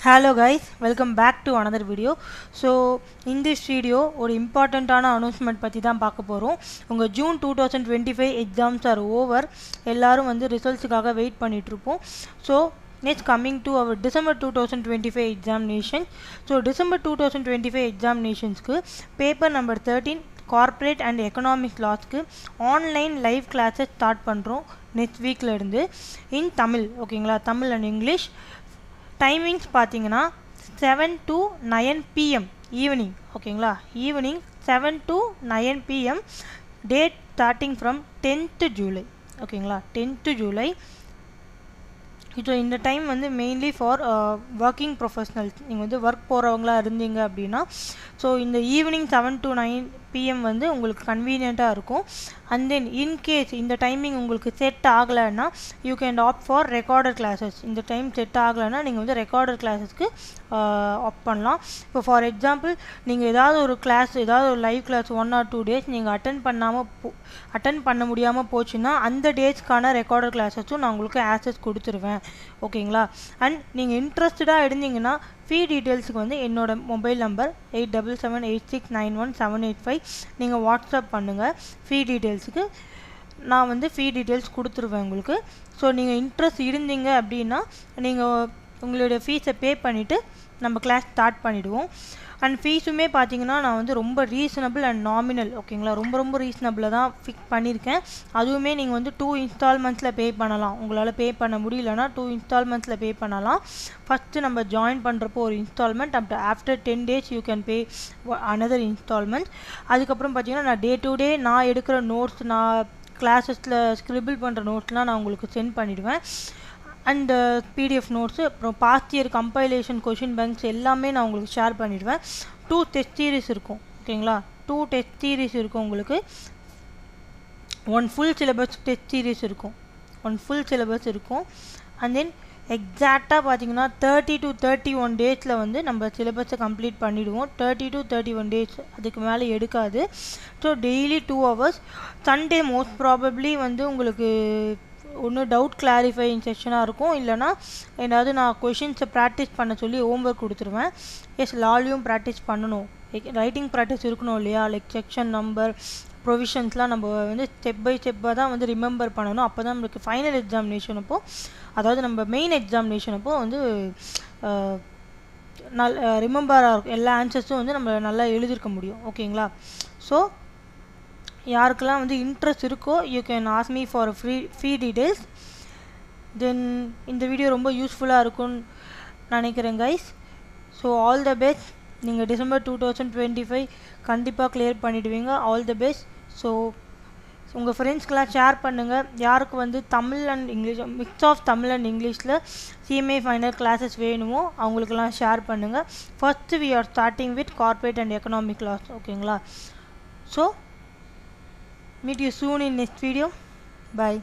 Hello guys, welcome back to another video. So in this video ஒரு இம்பார்ட்டண்ட்டான announcement பற்றி தான் பார்க்க போகிறோம். உங்கள் ஜூன் 2025 எக்ஸாம்ஸ் ஆர் ஓவர். எல்லோரும் வந்து ரிசல்ட்ஸுக்காக வெயிட் பண்ணிகிட்ருப்போம். So next coming to our December 2025 examination. So December 2025 examinationsக்கு paper number 13 corporate and economic லாஸ்க்கு ஆன்லைன் லைவ் கிளாஸஸ் ஸ்டார்ட் பண்ணுறோம் நெக்ஸ்ட் வீக்கில் இருந்து இன் தமிழ். ஓகேங்களா, தமிழ் அண்ட் இங்கிலீஷ். டைமிங்ஸ் பார்த்தீங்கன்னா 7 to 9 PM ஈவினிங். ஓகேங்களா, evening 7 to 9 PM. Date starting from 10th July. ஓகேங்களா, 10th July. So இந்த டைம் வந்து மெயின்லி ஃபார் ஒர்க்கிங் ப்ரொஃபஷ்னல்ஸ். நீங்கள் வந்து ஒர்க் போகிறவங்களா இருந்தீங்க அப்படின்னா ஸோ இந்த ஈவினிங் 7 to 9 PM வந்து உங்களுக்கு கன்வீனியண்ட்டாக இருக்கும். அண்ட் தென் இன்கேஸ் இந்த டைமிங் உங்களுக்கு செட் ஆகலைன்னா you can opt for recorded classes. இந்த டைம் செட் ஆகலைன்னா நீங்கள் வந்து ரெக்கார்டட் கிளாஸஸ்க்கு ஆப்ட் பண்ணலாம். இப்போ ஃபார் எக்ஸாம்பிள் நீங்கள் ஏதாவது ஒரு கிளாஸ், ஏதாவது ஒரு லைவ் கிளாஸ் 1 or 2 days நீங்கள் அட்டன் பண்ண முடியாமல் போச்சுன்னா அந்த டேஸ்க்கான ரெக்கார்டட் கிளாஸஸும் நான் உங்களுக்கு ஆக்சஸ் கொடுத்துருவேன். ஓகேங்களா, அண்ட் நீங்கள் இன்ட்ரெஸ்டடாக இருந்தீங்கன்னா ஃபீ டீட்டெயில்ஸுக்கு வந்து என்னோட மொபைல் நம்பர் 8778691785 நீங்கள் வாட்ஸ்அப் பண்ணுங்கள். ஃபீ டீட்டெயில்ஸுக்கு நான் வந்து ஃபீ டீட்டெயில்ஸ் கொடுத்துருவேன் உங்களுக்கு. ஸோ நீங்கள் இன்ட்ரெஸ்ட் இருந்தீங்க அப்படின்னா நீங்கள் உங்களுடைய ஃபீஸை பே பண்ணிவிட்டு நம்ம கிளாஸ் ஸ்டார்ட் பண்ணிவிடுவோம். அண்ட் ஃபீஸுமே பார்த்தீங்கன்னா நான் வந்து ரொம்ப ரீசனபிள் அண்ட் நாமினல். ஓகேங்களா, ரொம்ப ரீசனபிளாக தான் ஃபிக்ஸ் பண்ணியிருக்கேன். அதுவுமே நீங்கள் வந்து 2 இன்ஸ்டால்மெண்ட்ஸில் பே பண்ணலாம். உங்களால் பே பண்ண முடியலன்னா 2 இன்ஸ்டால்மெண்ட்ஸில் பே பண்ணலாம். ஃபஸ்ட்டு நம்ம ஜாயின் பண்ணுறப்போ ஒரு instalment, after 10 days you can pay another instalment. அதுக்கப்புறம் பார்த்தீங்கன்னா நான் டே டு டே நான் எடுக்கிற நோட்ஸ், நான் கிளாஸஸில் ஸ்கிரிபிள் பண்ணுற நோட்ஸ்லாம் நான் உங்களுக்கு சென்ட் பண்ணிவிடுவேன். அண்டு PDF நோட்ஸு, அப்புறம் past year compilation question banks எல்லாமே நான் உங்களுக்கு ஷேர் பண்ணிவிடுவேன். 2 டெஸ்ட் சீரீஸ் இருக்கும். ஓகேங்களா, 2 டெஸ்ட் சீரீஸ் இருக்கும் உங்களுக்கு. 1 ஃபுல் சிலபஸ் டெஸ்ட் சீரீஸ் இருக்கும். 1 ஃபுல் சிலபஸ் இருக்கும். அண்ட் தென் எக்ஸாக்டாக பார்த்தீங்கன்னா 30 to 31 days வந்து நம்ம சிலபஸை கம்ப்ளீட் பண்ணிவிடுவோம். 30 to 31 days, அதுக்கு மேலே எடுக்காது. So daily 2 hours. Sunday most probably வந்து உங்களுக்கு ஒன்று டவுட் கிளாரிஃபைங் செஷனாக இருக்கும், இல்லைனா ஏதாவது நான் கொஷின்ஸை ப்ராக்டிஸ் பண்ண சொல்லி ஹோம்ஒர்க் கொடுத்துருவேன். எஸ், லாலையும் ப்ராக்டிஸ் பண்ணணும், ரைட்டிங் ப்ராக்டிஸ் இருக்கணும் இல்லையா. லைக் செக்ஷன் நம்பர், ப்ரொவிஷன்ஸ்லாம் நம்ம வந்து ஸ்டெப் பை ஸ்டெப்பாக தான் வந்து ரிமெம்பர் பண்ணணும். அப்போ தான் நம்மளுக்கு ஃபைனல் எக்ஸாமினேஷன் அப்போது, அதாவது நம்ம மெயின் எக்ஸாமினேஷன் அப்போது வந்து ரிமெம்பராக இருக்கும். எல்லா ஆன்சர்ஸும் வந்து நம்ம நல்லா எழுதியிருக்க முடியும். ஓகேங்களா, ஸோ யாருக்கெல்லாம் வந்து இன்ட்ரெஸ்ட் இருக்கோ you can ask me for free details. Then இந்த வீடியோ ரொம்ப யூஸ்ஃபுல்லாக இருக்கும்னு நினைக்கிறேன் guys. So all the best. நீங்கள் டிசம்பர் 2025 கண்டிப்பாக கிளியர் பண்ணிவிடுவீங்க. All the best. ஸோ உங்கள் ஃப்ரெண்ட்ஸ்க்கெலாம் ஷேர் பண்ணுங்கள். யாருக்கு வந்து Tamil and English, mix of Tamil and இங்கிலீஷில் CMA ஃபைனல் கிளாஸஸ் வேணுமோ அவங்களுக்கெல்லாம் ஷேர் பண்ணுங்கள். First we are starting with corporate and economic laws. ஓகேங்களா, so meet you soon in next video. Bye.